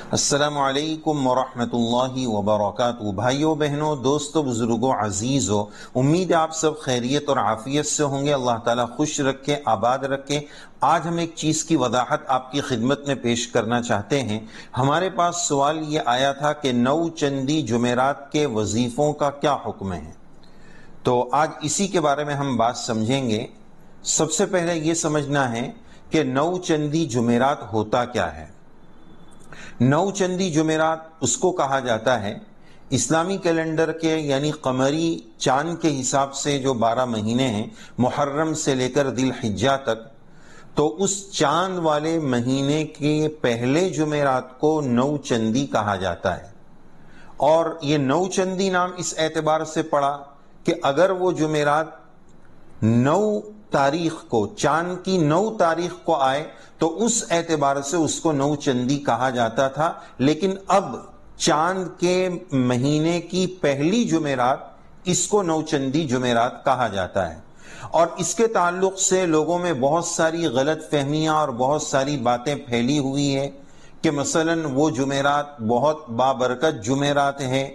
السلام علیکم ورحمۃ اللہ وبرکاتہ۔ بھائیوں بہنوں، دوستوں، بزرگوں، عزیزوں، امید ہے آپ سب خیریت اور عافیت سے ہوں گے۔ اللہ تعالیٰ خوش رکھے، آباد رکھے۔ آج ہم ایک چیز کی وضاحت آپ کی خدمت میں پیش کرنا چاہتے ہیں۔ ہمارے پاس سوال یہ آیا تھا کہ نو چندی جمعرات کے وظیفوں کا کیا حکم ہے، تو آج اسی کے بارے میں ہم بات سمجھیں گے۔ سب سے پہلے یہ سمجھنا ہے کہ نو چندی جمعرات ہوتا کیا ہے۔ نو چندی جمعرات اس کو کہا جاتا ہے، اسلامی کیلنڈر کے یعنی قمری چاند کے حساب سے جو 12 مہینے ہیں، محرم سے لے کر ذی الحجہ تک، تو اس چاند والے مہینے کے پہلے جمعرات کو نو چندی کہا جاتا ہے۔ اور یہ نو چندی نام اس اعتبار سے پڑا کہ اگر وہ جمعرات 9 تاریخ کو، چاند کی 9 تاریخ کو آئے تو اس اعتبار سے اس کو نو چندی کہا جاتا تھا، لیکن اب چاند کے مہینے کی پہلی جمعرات اس کو نو چندی جمعرات کہا جاتا ہے۔ اور اس کے تعلق سے لوگوں میں بہت ساری غلط فہمیاں اور بہت ساری باتیں پھیلی ہوئی ہیں کہ مثلا وہ جمعرات بہت بابرکت جمعرات ہیں،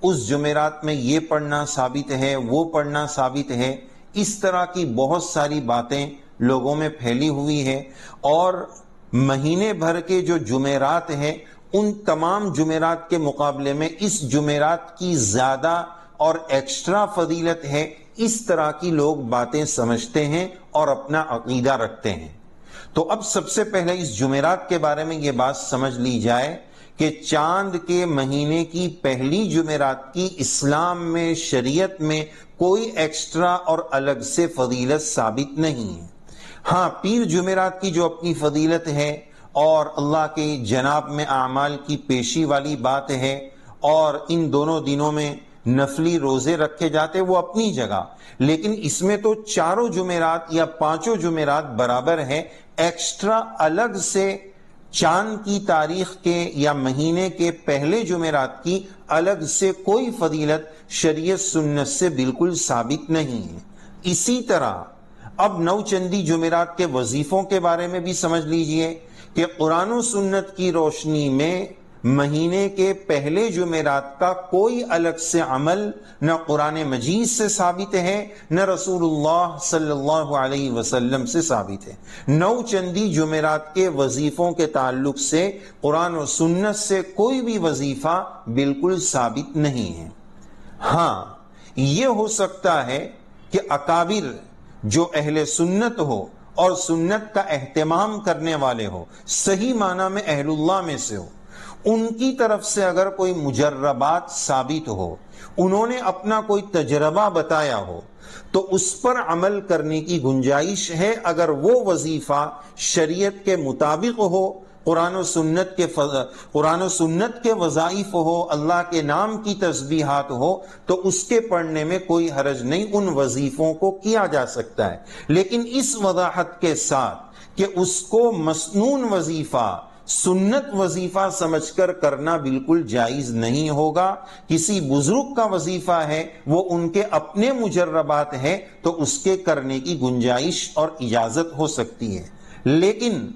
اس جمعرات میں یہ پڑھنا ثابت ہے، وہ پڑھنا ثابت ہے۔ اس طرح کی بہت ساری باتیں لوگوں میں پھیلی ہوئی ہے، اور مہینے بھر کے جو جمعرات ہیں ان تمام جمعرات کے مقابلے میں اس جمعرات کی زیادہ اور ایکسٹرا فضیلت ہے، اس طرح کی لوگ باتیں سمجھتے ہیں اور اپنا عقیدہ رکھتے ہیں۔ تو اب سب سے پہلے اس جمعرات کے بارے میں یہ بات سمجھ لی جائے کہ چاند کے مہینے کی پہلی جمعرات کی اسلام میں، شریعت میں کوئی ایکسٹرا اور الگ سے فضیلت ثابت نہیں ہے۔ ہاں، پیر جمعرات کی جو اپنی فضیلت ہے اور اللہ کے جناب میں اعمال کی پیشی والی بات ہے، اور ان دونوں دنوں میں نفلی روزے رکھے جاتے، وہ اپنی جگہ، لیکن اس میں تو چاروں جمعرات یا پانچوں جمعرات برابر ہے۔ ایکسٹرا الگ سے چاند کی تاریخ کے یا مہینے کے پہلے جمعرات کی الگ سے کوئی فضیلت شریعت سنت سے بالکل ثابت نہیں ہے۔ اسی طرح اب نو چندی جمعرات کے وظیفوں کے بارے میں بھی سمجھ لیجئے کہ قرآن و سنت کی روشنی میں مہینے کے پہلے جمعرات کا کوئی الگ سے عمل نہ قرآن مجید سے ثابت ہے، نہ رسول اللہ صلی اللہ علیہ وسلم سے ثابت ہے۔ نو چندی جمعرات کے وظیفوں کے تعلق سے قرآن و سنت سے کوئی بھی وظیفہ بالکل ثابت نہیں ہے۔ ہاں، یہ ہو سکتا ہے کہ اکابر جو اہل سنت ہو اور سنت کا اہتمام کرنے والے ہو، صحیح معنی میں اہل اللہ میں سے ہو، ان کی طرف سے اگر کوئی مجربات ثابت ہو، انہوں نے اپنا کوئی تجربہ بتایا ہو، تو اس پر عمل کرنے کی گنجائش ہے اگر وہ وظیفہ شریعت کے مطابق ہو، قرآن و سنت کے وظائف ہو، اللہ کے نام کی تسبیحات ہو، تو اس کے پڑھنے میں کوئی حرج نہیں، ان وظیفوں کو کیا جا سکتا ہے۔ لیکن اس وضاحت کے ساتھ کہ اس کو مسنون وظیفہ، سنت وظیفہ سمجھ کر کرنا بالکل جائز نہیں ہوگا۔ کسی بزرگ کا وظیفہ ہے، وہ ان کے اپنے مجربات ہے، تو اس کے کرنے کی گنجائش اور اجازت ہو سکتی ہے۔ لیکن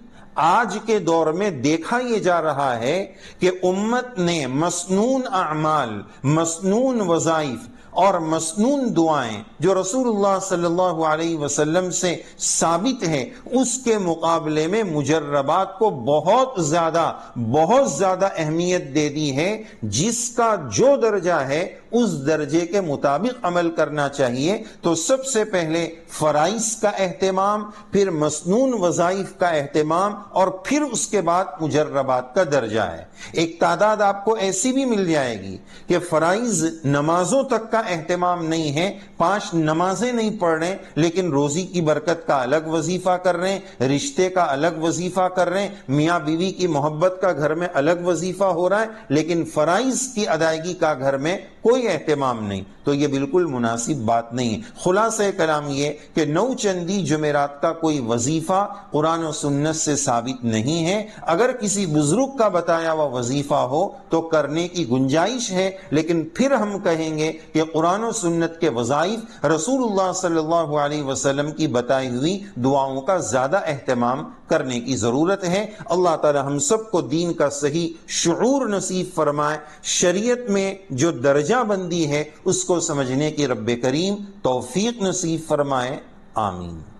آج کے دور میں دیکھا یہ جا رہا ہے کہ امت نے مسنون اعمال، مسنون وظائف اور مسنون دعائیں جو رسول اللہ صلی اللہ علیہ وسلم سے ثابت ہے، اس کے مقابلے میں مجربات کو بہت زیادہ اہمیت دے دی ہے۔ جس کا جو درجہ ہے اس درجے کے مطابق عمل کرنا چاہیے۔ تو سب سے پہلے فرائض کا اہتمام، پھر مسنون وظائف کا اہتمام، اور پھر اس کے بعد مجربات کا درجہ ہے۔ ایک تعداد آپ کو ایسی بھی مل جائے گی کہ فرائض نمازوں تک کا اہتمام نہیں ہے، 5 نمازیں نہیں پڑھ رہے، لیکن روزی کی برکت کا الگ وظیفہ کر رہے ہیں، رشتے کا الگ وظیفہ کر رہے ہیں، میاں بیوی کی محبت کا گھر میں الگ وظیفہ ہو رہا ہے، لیکن فرائض کی ادائیگی کا گھر میں کوئی اہتمام نہیں۔ تو یہ بالکل مناسب بات نہیں ہے۔ خلاصہ کلام یہ کہ نو چندی جمعرات کا کوئی وظیفہ قرآن و سنت سے ثابت نہیں ہے۔ اگر کسی بزرگ کا بتایا ہوا وظیفہ ہو تو کرنے کی گنجائش ہے، لیکن پھر ہم کہیں گے کہ قرآن و سنت کے وظائف، رسول اللہ صلی اللہ علیہ وسلم کی بتائی ہوئی دعاؤں کا زیادہ اہتمام کرنے کی ضرورت ہے۔ اللہ تعالی ہم سب کو دین کا صحیح شعور نصیب فرمائے، شریعت میں جو درجہ بندی ہے اس کو سمجھنے کی رب کریم توفیق نصیب فرمائے، آمین۔